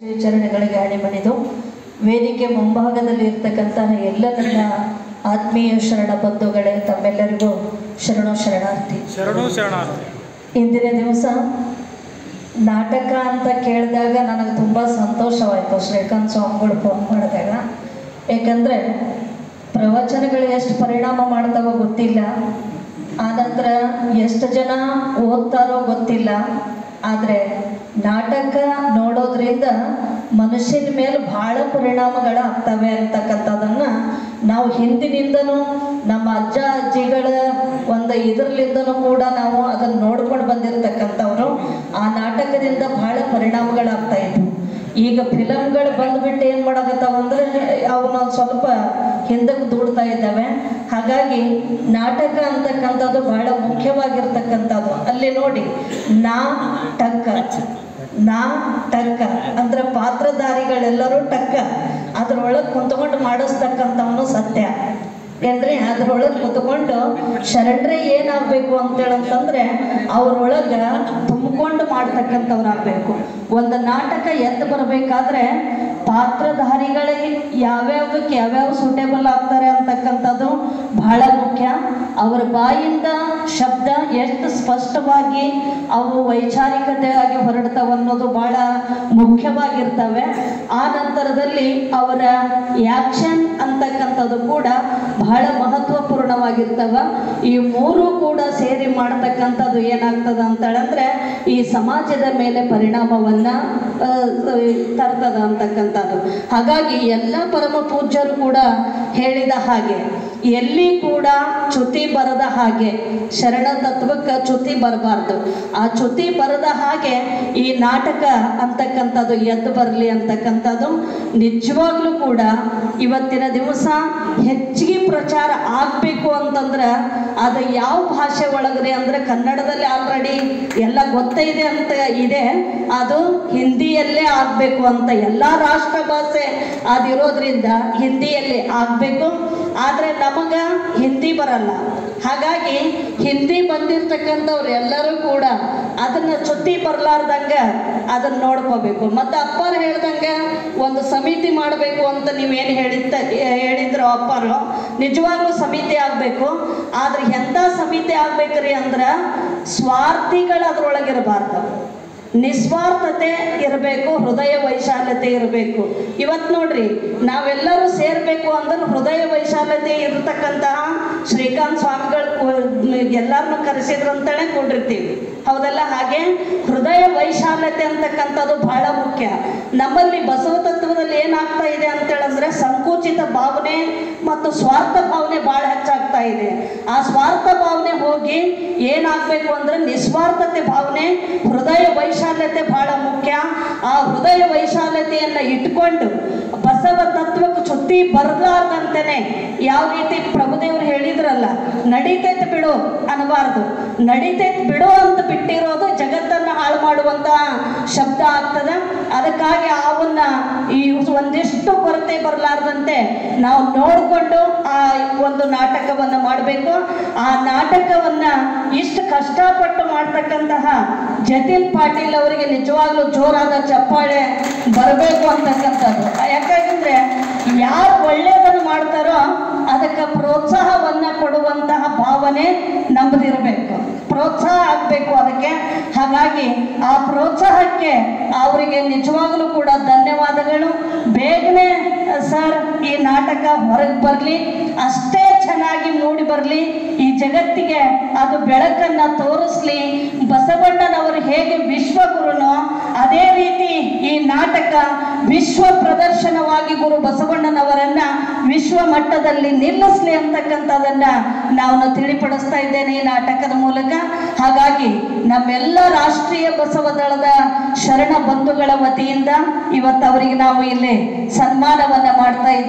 ಚರಣಗಳಿಗೆ ಅಣಿಮಣಿದು ವೇದಿಕೆ ಮುಂಭಾಗದಲ್ಲಿ ಇರ್ತಕ್ಕಂತಹ ಎಲ್ಲ ನನ್ನ ಆತ್ಮೀಯ ಶರಣ ಬಂಧುಗಳೇ, ತಮ್ಮೆಲ್ಲರಿಗೂ ಶರಣು ಶರಣಾರ್ಥಿ. ಇಂದಿನ ದಿವಸ ನಾಟಕ ಅಂತ ಕೇಳಿದಾಗ ನನಗೆ ತುಂಬ ಸಂತೋಷವಾಯಿತು ಶ್ರೀಕಾಂತ್ ಸ್ವಾಮಿಗಳು ಫೋನ್ ಮಾಡಿದಾಗ. ಏಕೆಂದರೆ ಪ್ರವಚನಗಳು ಎಷ್ಟು ಪರಿಣಾಮ ಮಾಡ್ತಾವೋ ಗೊತ್ತಿಲ್ಲ, ಆನಂತರ ಎಷ್ಟು ಜನ ಓದ್ತಾರೋ ಗೊತ್ತಿಲ್ಲ. ಆದರೆ ನಾಟಕ ನೋಡೋದ್ರಿಂದ ಮನುಷ್ಯನ ಮೇಲೆ ಭಾಳ ಪರಿಣಾಮಗಳಾಗ್ತವೆ ಅಂತಕ್ಕಂಥದ್ದನ್ನು ನಾವು ಹಿಂದಿನಿಂದನೂ ನಮ್ಮ ಅಜ್ಜ ಅಜ್ಜಿಗಳ ಒಂದು ಇದರಲ್ಲಿಂದನೂ ಕೂಡ ನಾವು ಅದನ್ನು ನೋಡ್ಕೊಂಡು ಬಂದಿರತಕ್ಕಂಥವ್ರು. ಆ ನಾಟಕದಿಂದ ಭಾಳ ಪರಿಣಾಮಗಳಾಗ್ತಾ ಇದ್ವು. ಈಗ ಫಿಲಮ್ಗಳು ಬಂದುಬಿಟ್ಟು ಏನು ಮಾಡಕತ್ತಾವ ಅಂದರೆ ಅವನ್ನೊಂದು ಸ್ವಲ್ಪ ಹಿಂದಕ್ಕೆ ದೂಡ್ತಾ ಇದ್ದಾವೆ. ಹಾಗಾಗಿ ನಾಟಕ ಅಂತಕ್ಕಂಥದ್ದು ಬಹಳ ಮುಖ್ಯವಾಗಿರ್ತಕ್ಕಂಥದ್ದು. ಅಲ್ಲಿ ನೋಡಿ, ನಾಟಕ ಅಂದ್ರೆ ಪಾತ್ರಧಾರಿಗಳೆಲ್ಲರೂ ಟಕ್ಕ ಅದ್ರೊಳಗೆ ಕುಂತ್ಕೊಂಡು ಮಾಡಿಸ್ತಕ್ಕಂಥವನು ಸತ್ಯ ಏನ್ರಿ. ಅದ್ರೊಳಗೆ ಕುತ್ಕೊಂಡು ಶರಣರೇ ಏನಾಗಬೇಕು ಅಂತೇಳಂತಂದ್ರೆ ಅವ್ರೊಳಗೆ ತುಂಬಿಕೊಂಡು ಮಾಡ್ತಕ್ಕಂಥವ್ರಾಗಬೇಕು. ಒಂದು ನಾಟಕ ಎದ್ದು ಬರಬೇಕಾದ್ರೆ ಪಾತ್ರಧಾರಿಗಳಿಗೆ ಯಾವ್ಯಾವಕ್ಕೆ ಯಾವ್ಯಾವ ಸೂಟೇಬಲ್ ಆಗ್ತಾರೆ ಅಂತಕ್ಕಂಥದ್ದು ಬಹಳ ಮುಖ್ಯ. ಅವರ ಬಾಯಿಂದ ಶಬ್ದ ಎಷ್ಟು ಸ್ಪಷ್ಟವಾಗಿ ಅವು ವೈಚಾರಿಕತೆಯಾಗಿ ಹೊರಡ್ತಾವೆ ಅನ್ನೋದು ಬಹಳ ಮುಖ್ಯವಾಗಿರ್ತವೆ. ಆ ನಂತರದಲ್ಲಿ ಅವರ ಆ್ಯಕ್ಷನ್ ಅಂತಕ್ಕಂಥದ್ದು ಕೂಡ ಬಹಳ ಮಹತ್ವಪೂರ್ಣವಾಗಿರ್ತವೆ. ಈ ಮೂರು ಕೂಡ ಸೇರಿ ಮಾಡ್ತಕ್ಕಂಥದ್ದು ಏನಾಗ್ತದೆ ಅಂತೇಳಂದ್ರೆ ಈ ಸಮಾಜದ ಮೇಲೆ ಪರಿಣಾಮವನ್ನು ತರ್ತದ ಅಂತಕ್ಕಂಥದ್ದು. ಹಾಗಾಗಿ ಎಲ್ಲ ಪರಮ ಪೂಜ್ಯರು ಕೂಡ ಹೇಳಿದ ಹಾಗೆ ಎಲ್ಲಿ ಕೂಡ ಚ್ಯುತಿ ಬರದ ಹಾಗೆ, ಶರಣ ತತ್ವಕ್ಕೆ ಚ್ಯುತಿ ಬರಬಾರ್ದು. ಆ ಚ್ಯುತಿ ಬರದ ಹಾಗೆ ಈ ನಾಟಕ ಅಂತಕ್ಕಂಥದ್ದು ಎದ್ದು ಬರಲಿ ಅಂತಕ್ಕಂಥದ್ದು ನಿಜವಾಗ್ಲೂ ಕೂಡ ಇವತ್ತಿನ ದಿವಸ ಹೆಚ್ಚಿಗೆ ಪ್ರಚಾರ ಆಗಬೇಕು ಅಂತಂದ್ರೆ ಅದು ಯಾವ ಭಾಷೆ ಒಳಗ್ರಿ ಅಂದರೆ ಕನ್ನಡದಲ್ಲಿ ಆಲ್ರೆಡಿ ಎಲ್ಲ ಗೊತ್ತಿದೆ ಅಂತ ಇದೆ, ಅದು ಹಿಂದಿಯಲ್ಲೇ ಆಗಬೇಕು ಅಂತ. ಎಲ್ಲ ರಾಷ್ಟ್ರ ಭಾಷೆ ಅದಿರೋದ್ರಿಂದ ಹಿಂದಿಯಲ್ಲಿ ಆಗಬೇಕು. ಆದರೆ ನಮಗೆ ಹಿಂದಿ ಬರಲ್ಲ. ಹಾಗಾಗಿ ಹಿಂದಿ ಬಂದಿರ್ತಕ್ಕಂಥವ್ರು ಎಲ್ಲರೂ ಕೂಡ ಅದನ್ನು ಚ್ಯುತಿ ಬರಲಾರ್ದಂಗೆ ಅದನ್ನು ನೋಡ್ಕೋಬೇಕು. ಮತ್ತು ಅಪ್ಪಾರು ಹೇಳ್ದಂಗೆ ಒಂದು ಸಮಿತಿ ಮಾಡಬೇಕು ಅಂತ ನೀವೇನು ಹೇಳಿದ್ರು ಅಪ್ಪಾರು, ನಿಜವಾಗ್ಲೂ ಸಮಿತಿ ಆಗಬೇಕು. ಆದರೆ ಎಂಥ ಸಮಿತಿ ಆಗ್ಬೇಕ್ರಿ ಅಂದ್ರೆ ಸ್ವಾರ್ಥಿಗಳು ಅದರೊಳಗಿರಬಾರ್ದು, ನಿಸ್ವಾರ್ಥತೆ ಇರಬೇಕು, ಹೃದಯ ವೈಶಾಲ್ಯತೆ ಇರಬೇಕು. ಇವತ್ತು ನೋಡ್ರಿ, ನಾವೆಲ್ಲರೂ ಸೇರಬೇಕು ಅಂದ್ರೆ ಹೃದಯ ವೈಶಾಲ್ಯತೆ ಇರತಕ್ಕಂತಹ ಶ್ರೀಕಾಂತ್ ಸ್ವಾಮಿಗಳು ಎಲ್ಲರನ್ನು ಕರೆಸಿದ್ರು ಅಂತಲೇ ಕೊಂಡಿರ್ತೀವಿ, ಹೌದಲ್ಲ? ಹಾಗೆ ಹೃದಯ ವೈಶಾಲ್ಯತೆ ಅಂತಕ್ಕಂಥದ್ದು ಬಹಳ ಮುಖ್ಯ. ನಮ್ಮಲ್ಲಿ ಬಸವ ತತ್ವದಲ್ಲಿ ಏನಾಗ್ತಾ ಇದೆ ಅಂತೇಳಂದ್ರೆ ಸಂಕುಚಿತ ಭಾವನೆ ಮತ್ತು ಸ್ವಾರ್ಥ ಭಾವನೆ ಭಾಳ ಹೆಚ್ಚಾಗ್ತಾ ಇದೆ. ಆ ಸ್ವಾರ್ಥ ಭಾವನೆ ಹೋಗಿ ಏನಾಗಬೇಕು ಅಂದ್ರೆ ನಿಸ್ವಾರ್ಥತೆ ಭಾವನೆ, ಹೃದಯ ವೈಶಾಲ್ಯತೆ ಬಹಳ ಮುಖ್ಯ. ಆ ಹೃದಯ ವೈಶಾಲ್ಯತೆಯನ್ನು ಇಟ್ಕೊಂಡು ಬಸವ ತತ್ವಕ್ಕೆ ಚ್ಯುತಿ ಬರಲಾರ್ದಂತೆಯೇ ಯಾವ ರೀತಿ ಪ್ರಭುದೇವರು ಹೇಳಿದ್ರಲ್ಲ, ನಡೀತೈತೆ ಬಿಡು ಅನ್ನಬಾರ್ದು. ನಡೀತೈತೆ ಬಿಡು ಅಂತ ಬಿಟ್ಟಿರೋದು ಜಗತ್ತನ್ನು ಹಾಳು ಮಾಡುವಂತ ಶಬ್ದ ಆಗ್ತದೆ. ಅದಕ್ಕಾಗಿ ಅವನ್ನ ಈ ಒಂದಿಷ್ಟು ಕೊರತೆ ಬರಲಾರ್ದಂತೆ ನಾವು ನೋಡಿಕೊಂಡು ಆ ಒಂದು ನಾಟಕವನ್ನು ಮಾಡಬೇಕು. ಆ ನಾಟಕವನ್ನ ಇಷ್ಟು ಕಷ್ಟಪಟ್ಟು ಮಾಡ್ತಕ್ಕಂತಹ ಜತಿನ್ ಪಾಟೀಲ್ ಅವರಿಗೆ ನಿಜವಾಗ್ಲೂ ಜೋರಾದ ಚಪ್ಪಾಳೆ ಬರಬೇಕು ಅಂತಕ್ಕಂಥದ್ದು. ಯಾಕಂದ್ರೆ ಯಾರು ಒಳ್ಳೆಯದನ್ನು ಮಾಡ್ತಾರೋ ಅದಕ್ಕೆ ಪ್ರೋತ್ಸಾಹವನ್ನು ಕೊಡುವಂತಹ ಭಾವನೆ ನಮ್ಮದಿರಬೇಕು, ಪ್ರೋತ್ಸಾಹ ಆಗಬೇಕು ಅದಕ್ಕೆ. ಹಾಗಾಗಿ ಆ ಪ್ರೋತ್ಸಾಹಕ್ಕೆ ಅವರಿಗೆ ನಿಜವಾಗಲೂ ಕೂಡ ಧನ್ಯವಾದಗಳು. ಬೇಗನೆ ಸರ್ ಈ ನಾಟಕ ಹೊರಗೆ ಬರಲಿ, ಅಷ್ಟೇ ಚೆನ್ನಾಗಿ ಮೂಡಿ ಬರಲಿ, ಈ ಜಗತ್ತಿಗೆ ಅದು ಬೆಳಕನ್ನು ತೋರಿಸ್ಲಿ. ಬಸವಣ್ಣನವರು ಹೇಗೆ ವಿಶ್ವಗುರುನೋ ಅದೇ ರೀತಿ ಈ ನಾಟಕ ವಿಶ್ವ ಪ್ರದರ್ಶನವಾಗಿ ಗುರು ಬಸವಣ್ಣನವರನ್ನ ವಿಶ್ವ ಮಟ್ಟದಲ್ಲಿ ನಿಲ್ಲಿಸಲಿ ಅಂತಕ್ಕಂಥದನ್ನ ನಾನು ತಿಳಿಪಡಿಸ್ತಾ ಇದ್ದೇನೆ ಈ ನಾಟಕದ ಮೂಲಕ. ಹಾಗಾಗಿ ನಮ್ಮೆಲ್ಲ ರಾಷ್ಟ್ರೀಯ ಬಸವ ದಳದ ಶರಣ ಬಂಧುಗಳ ವತಿಯಿಂದ ಇವತ್ತು ಅವರಿಗೆ ನಾವು ಇಲ್ಲಿ ಸನ್ಮಾನವನ್ನ ಮಾಡ್ತಾ ಇದ್ದೇವೆ.